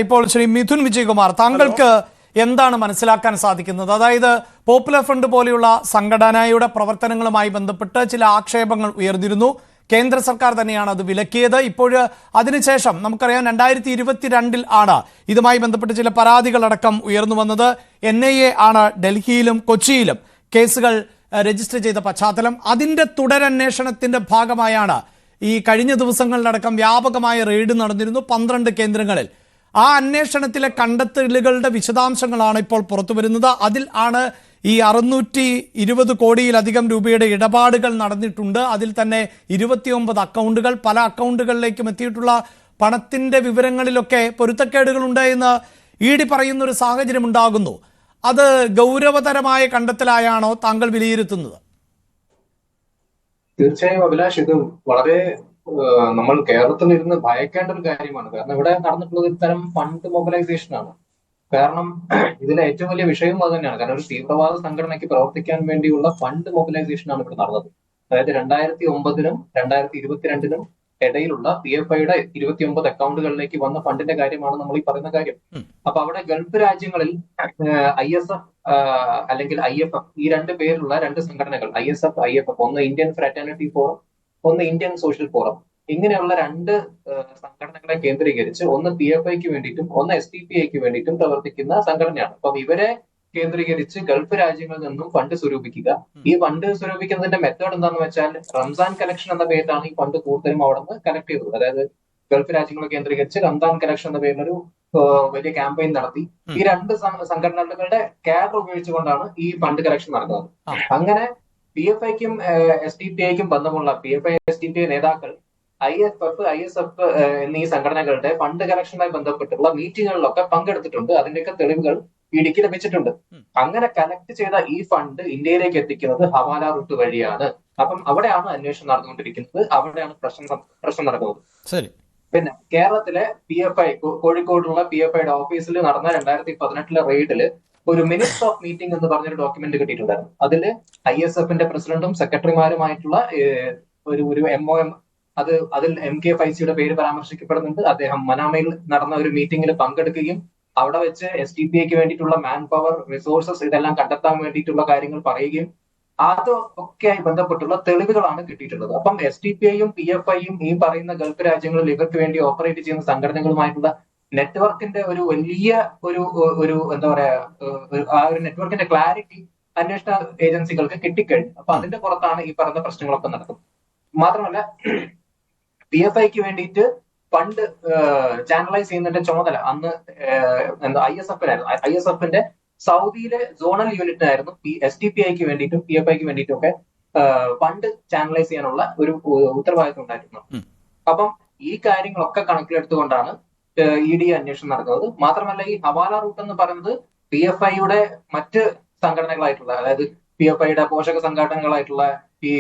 ഇപ്പോൾ ശ്രീ മിഥുൻ വിജയകുമാർ, താങ്കൾക്ക് എന്താണ് മനസ്സിലാക്കാൻ സാധിക്കുന്നത്? അതായത് പോപ്പുലർ ഫ്രണ്ട് പോലെയുള്ള സംഘടനയുടെ പ്രവർത്തനങ്ങളുമായി ബന്ധപ്പെട്ട് ചില ആക്ഷേപങ്ങൾ ഉയർന്നിരുന്നു. കേന്ദ്ര സർക്കാർ തന്നെയാണ് അത് വിലക്കിയത്. ഇപ്പോൾ അതിനുശേഷം നമുക്കറിയാം 2022 ആണ് ഇതുമായി ബന്ധപ്പെട്ട് ചില പരാതികളടക്കം ഉയർന്നു വന്നത്. NIA ആണ് ഡൽഹിയിലും കൊച്ചിയിലും കേസുകൾ രജിസ്റ്റർ ചെയ്ത പശ്ചാത്തലം. അതിന്റെ തുടരന്വേഷണത്തിന്റെ ഭാഗമായാണ് ഈ കഴിഞ്ഞ ദിവസങ്ങളിലടക്കം വ്യാപകമായ റെയ്ഡ് നടന്നിരുന്നു 12 കേന്ദ്രങ്ങളിൽ. ആ അന്വേഷണത്തിലെ കണ്ടെത്തലുകളുടെ വിശദാംശങ്ങളാണ് ഇപ്പോൾ പുറത്തു വരുന്നത്. അതിൽ ആണ് ഈ 620 കോടിയിലധികം രൂപയുടെ ഇടപാടുകൾ നടന്നിട്ടുണ്ട്. അതിൽ തന്നെ 29 അക്കൗണ്ടുകൾ, പല അക്കൗണ്ടുകളിലേക്കും എത്തിയിട്ടുള്ള പണത്തിന്റെ വിവരങ്ങളിലൊക്കെ പൊരുത്തക്കേടുകളുണ്ട് എന്ന് ED പറയുന്ന ഒരു സാഹചര്യം ഉണ്ടാകുന്നു. അത് ഗൗരവതരമായ കണ്ടെത്തലായാണോ താങ്കൾ വിലയിരുത്തുന്നത്? തീർച്ചയായും അഭിലാഷ്, ഇത് വളരെ നമ്മൾ കേരളത്തിൽ ഇരുന്ന് ഭയക്കേണ്ട ഒരു കാര്യമാണ്. കാരണം ഇവിടെ നടന്നിട്ടുള്ളത് ഒരു തരം ഫണ്ട് മൊബിലൈസേഷൻ ആണ്. കാരണം ഇതിലെ ഏറ്റവും വലിയ വിഷയം അത് തന്നെയാണ്. കാരണം ഒരു തീവ്രവാദ സംഘടനയ്ക്ക് പ്രവർത്തിക്കാൻ വേണ്ടിയുള്ള ഫണ്ട് മൊബിലൈസേഷൻ ആണ് ഇവിടെ നടന്നത്. അതായത് 2009-നും 2022-നും ഇടയിലുള്ള PFIയുടെ 29 അക്കൗണ്ടുകളിലേക്ക് വന്ന ഫണ്ടിന്റെ കാര്യമാണ് നമ്മൾ ഈ പറയുന്ന കാര്യം. അപ്പൊ അവിടെ ഗൾഫ് രാജ്യങ്ങളിൽ ISF അല്ലെങ്കിൽ IFF, ഈ രണ്ട് പേരുള്ള രണ്ട് സംഘടനകൾ, ISF, IFF, ഒന്ന് ഇന്ത്യൻ ഫ്രാറ്റേണിറ്റി ഫോറം, ഒന്ന് ഇന്ത്യൻ സോഷ്യൽ ഫോറം, ഇങ്ങനെയുള്ള രണ്ട് സംഘടനകളെ കേന്ദ്രീകരിച്ച് ഒന്ന് PFIക്ക് വേണ്ടിയിട്ടും ഒന്ന് SDPIക്ക് വേണ്ടിയിട്ടും പ്രവർത്തിക്കുന്ന സംഘടനയാണ്. അപ്പം ഇവരെ കേന്ദ്രീകരിച്ച് ഗൾഫ് രാജ്യങ്ങളിൽ നിന്നും ഫണ്ട് സ്വരൂപിക്കുക. ഈ ഫണ്ട് സ്വരൂപിക്കുന്നതിന്റെ മെത്തേഡ് എന്താണെന്ന് വെച്ചാൽ റംസാൻ കളക്ഷൻ എന്ന പേരിലാണ് ഈ ഫണ്ട് കൂടുതലും അവിടെ നിന്ന് കളക്ട് ചെയ്തത്. അതായത് ഗൾഫ് രാജ്യങ്ങളെ കേന്ദ്രീകരിച്ച് റംസാൻ കളക്ഷൻ എന്ന പേരിലൊരു വലിയ ക്യാമ്പയിൻ നടത്തി ഈ രണ്ട് സംഘടനകളുടെ ക്യാഡർ ഉപയോഗിച്ചുകൊണ്ടാണ് ഈ ഫണ്ട് കളക്ഷൻ നടക്കുന്നത്. അങ്ങനെ PFIക്കും SDPIക്കും ബന്ധമുള്ള PFI SDPI നേതാക്കൾ IFF, ISF എന്നീ സംഘടനകളുടെ ഫണ്ട് കളക്ഷനുമായി ബന്ധപ്പെട്ടുള്ള മീറ്റിങ്ങുകളിലൊക്കെ പങ്കെടുത്തിട്ടുണ്ട്. അതിന്റെയൊക്കെ തെളിവുകൾ EDക്ക് ലഭിച്ചിട്ടുണ്ട്. അങ്ങനെ കളക്ട് ചെയ്ത ഈ ഫണ്ട് ഇന്ത്യയിലേക്ക് എത്തിക്കുന്നത് ഹവാല റൂട്ട് വഴിയാണ്. അപ്പം അവിടെയാണ് അന്വേഷണം നടന്നുകൊണ്ടിരിക്കുന്നത്, അവിടെയാണ് പ്രശ്നം നടക്കുന്നത്. പിന്നെ കേരളത്തിലെ PFI, കോഴിക്കോടുള്ള PFIയുടെ ഓഫീസിൽ നടന്ന 2018 റെയ്ഡില് ഒരു മിനിറ്റ്സ് ഓഫ് മീറ്റിംഗ് എന്ന് പറഞ്ഞൊരു ഡോക്യുമെന്റ് കിട്ടിയിട്ടുണ്ടായിരുന്നു. അതിൽ ISFന്റെ പ്രസിഡന്റും സെക്രട്ടറിമാരുമായിട്ടുള്ള ഒരു MOM, അതിൽ MK ഫൈസിയുടെ പേര് പരാമർശിക്കപ്പെടുന്നുണ്ട്. അദ്ദേഹം മനാമയിൽ നടന്ന ഒരു മീറ്റിംഗിൽ പങ്കെടുക്കുകയും അവിടെ വെച്ച് SDPIക്ക് വേണ്ടിയിട്ടുള്ള മാൻ പവർ, റിസോഴ്സസ് ഇതെല്ലാം കണ്ടെത്താൻ വേണ്ടിയിട്ടുള്ള കാര്യങ്ങൾ പറയുകയും അത് ഒക്കെയായി ബന്ധപ്പെട്ടുള്ള തെളിവുകളാണ് കിട്ടിയിട്ടുള്ളത്. അപ്പം SDPIയും PFIയും ഈ പറയുന്ന ഗൾഫ് രാജ്യങ്ങളിൽ ഇവർക്ക് വേണ്ടി ഓപ്പറേറ്റ് ചെയ്യുന്ന സംഘടനകളുമായിട്ടുള്ള നെറ്റ്വർക്കിന്റെ ഒരു വലിയ ഒരു എന്താ പറയാ, ആ ഒരു നെറ്റ്വർക്കിന്റെ ക്ലാരിറ്റി അന്വേഷണ ഏജൻസികൾക്ക് കിട്ടിക്കഴിഞ്ഞു. അപ്പൊ അതിന്റെ പുറത്താണ് ഈ പറയുന്ന പ്രശ്നങ്ങളൊക്കെ നടക്കുന്നത്. മാത്രമല്ല PFIക്ക് വേണ്ടിയിട്ട് ഫണ്ട് ചാനലൈസ് ചെയ്യുന്നതിന്റെ ചുമതല അന്ന് ISFനായിരുന്നു. ISFന്റെ സൗദിയിലെ സോണൽ യൂണിറ്റിനായിരുന്നു SDPIക്ക് വേണ്ടിയിട്ടും PFIക്ക് വേണ്ടിയിട്ടും ഒക്കെ ഫണ്ട് ചാനലൈസ് ചെയ്യാനുള്ള ഒരു ഉത്തരവാദിത്വം ഉണ്ടായിരുന്നു. അപ്പം ഈ കാര്യങ്ങളൊക്കെ കണക്കിലെടുത്തുകൊണ്ടാണ് ED അന്വേഷണം നടക്കുന്നത്. മാത്രമല്ല ഈ ഹവാല റൂട്ട് എന്ന് പറയുന്നത് PFIയുടെ മറ്റ് സംഘടനകളായിട്ടുള്ള, അതായത് PFIയുടെ പോഷക സംഘടനകളായിട്ടുള്ള ഈ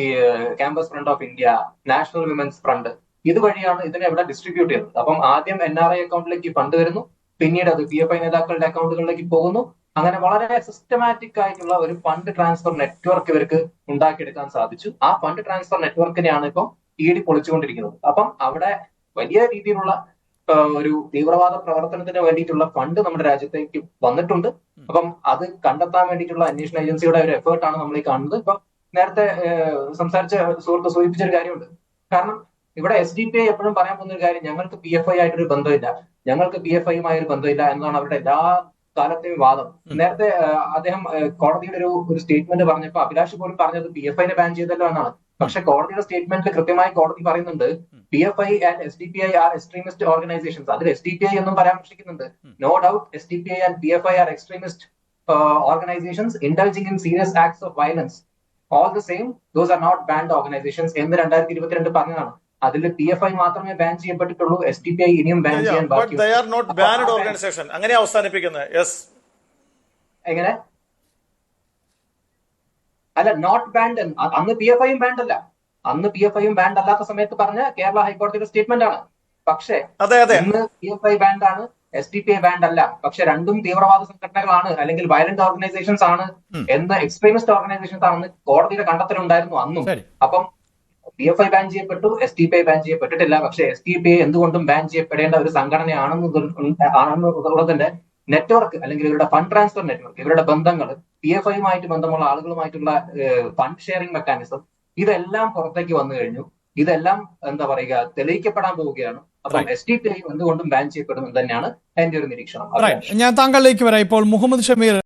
campus front of India, national women's front, ഇതുവഴിയാണ് ഇതിനെ ഇവിടെ ഡിസ്ട്രിബ്യൂട്ട് ചെയ്യുന്നത്. അപ്പം ആദ്യം NRI അക്കൗണ്ടിലേക്ക് ഫണ്ട് വരുന്നു, പിന്നീട് അത് PFI നേതാക്കളുടെ അക്കൗണ്ടുകളിലേക്ക് പോകുന്നു. അങ്ങനെ വളരെ സിസ്റ്റമാറ്റിക് ആയിട്ടുള്ള ഒരു ഫണ്ട് ട്രാൻസ്ഫർ നെറ്റ്വർക്ക് ഇവർക്ക് ഉണ്ടാക്കിയെടുക്കാൻ സാധിച്ചു. ആ ഫണ്ട് ട്രാൻസ്ഫർ നെറ്റ്വർക്കിനെയാണ് ഇപ്പം ED പൊളിച്ചുകൊണ്ടിരിക്കുന്നത്. അപ്പം അവിടെ വലിയ രീതിയിലുള്ള ഒരു തീവ്രവാദ പ്രവർത്തനത്തിന് വേണ്ടിയിട്ടുള്ള ഫണ്ട് നമ്മുടെ രാജ്യത്തേക്ക് വന്നിട്ടുണ്ട്. അപ്പം അത് കണ്ടെത്താൻ വേണ്ടിയിട്ടുള്ള അന്വേഷണ ഏജൻസിയുടെ ഒരു എഫേർട്ടാണ് നമ്മൾ ഈ കാണുന്നത്. ഇപ്പം നേരത്തെ സംസാരിച്ച സുഹൃത്ത് സൂചിപ്പിച്ചൊരു കാര്യമുണ്ട്. കാരണം ഇവിടെ SDPI എപ്പോഴും പറയാൻ പോകുന്ന ഒരു കാര്യം, ഞങ്ങൾക്ക് PFI ആയിട്ടൊരു ബന്ധമില്ല, ഞങ്ങൾക്ക് PFIയുമായി ഒരു ബന്ധമില്ല എന്നാണ് അവരുടെ എല്ലാ കാലത്തെയും വാദം. നേരത്തെ അദ്ദേഹം കോടതിയുടെ ഒരു സ്റ്റേറ്റ്മെന്റ് പറഞ്ഞപ്പോ അഭിലാഷ് പോലും പറഞ്ഞത് PFIനെ ബാൻ ചെയ്തല്ലോ എന്നാണ്. പക്ഷെ കോടതിയുടെ സ്റ്റേറ്റ്മെന്റിൽ കൃത്യമായി കോടതി പറയുന്നുണ്ട് PFI and SDPI are extremist organisations. അതിൽ SDPI എന്നും പരാമർശിക്കുന്നുണ്ട്. No doubt SDPI and PFI are extremist organisations indulging in serious acts of violence. All the same those are not banned organisations എന്ന് 2022 പറഞ്ഞതാണ്. അതിൽ PFI മാത്രമേ ബാൻ ചെയ്യപ്പെട്ടിട്ടുള്ളൂ, SDPI ഇനിയും ban ചെയ്യാൻ ബാക്കി. അങ്ങനെ അവസാനിപ്പിക്കുന്നത് എങ്ങനെ? അല്ല, നോട്ട് ബാൻഡ്. അന്ന് PFIയും ബാൻഡ് അല്ല. അന്ന് PFIയും ബാൻഡ് അല്ലാത്ത സമയത്ത് പറഞ്ഞ കേരള ഹൈക്കോടതിയുടെ സ്റ്റേറ്റ്മെന്റ് ആണ്. പക്ഷേ ഇന്ന് PFI ബാൻഡ് ആണ്, SDPI ബാൻഡ് അല്ല. പക്ഷെ രണ്ടും തീവ്രവാദ സംഘടനകളാണ്, അല്ലെങ്കിൽ വയലന്റ് ഓർഗനൈസേഷൻസ് ആണ്, എക്സ്ട്രീമിസ്റ്റ് ഓർഗനൈസേഷൻസ് ആണെന്ന് കോടതിയുടെ കണ്ടെത്തലുണ്ടായിരുന്നു അന്നും. അപ്പം PFI ബാൻ ചെയ്യപ്പെട്ടു, STPI ബാൻ ചെയ്യപ്പെട്ടിട്ടില്ല. പക്ഷേ STPI എന്തുകൊണ്ടും ബാൻ ചെയ്യപ്പെടേണ്ട ഒരു ആണെന്നുള്ളതിന്റെ നെറ്റ്വർക്ക് അല്ലെങ്കിൽ ഇവരുടെ ഫണ്ട് ട്രാൻസ്ഫർ നെറ്റ്വർക്ക്, ഇവരുടെ ബന്ധങ്ങൾ, PFIയുമായിട്ട് ബന്ധമുള്ള ആളുകളുമായിട്ടുള്ള ഫണ്ട് ഷെയറിംഗ് മെക്കാനിസം, ഇതെല്ലാം പുറത്തേക്ക് വന്നു കഴിഞ്ഞു. ഇതെല്ലാം എന്താ പറയുക, തെളിയിക്കപ്പെടാൻ പോവുകയാണ്. അപ്പം STPI എന്തുകൊണ്ടും ബാൻ ചെയ്യപ്പെടും എന്ന് തന്നെയാണ് എന്റെ ഒരു നിരീക്ഷണം. ഞാൻ താങ്കളിലേക്ക് വരാം. ഇപ്പോൾ മുഹമ്മദ് ഷമീർ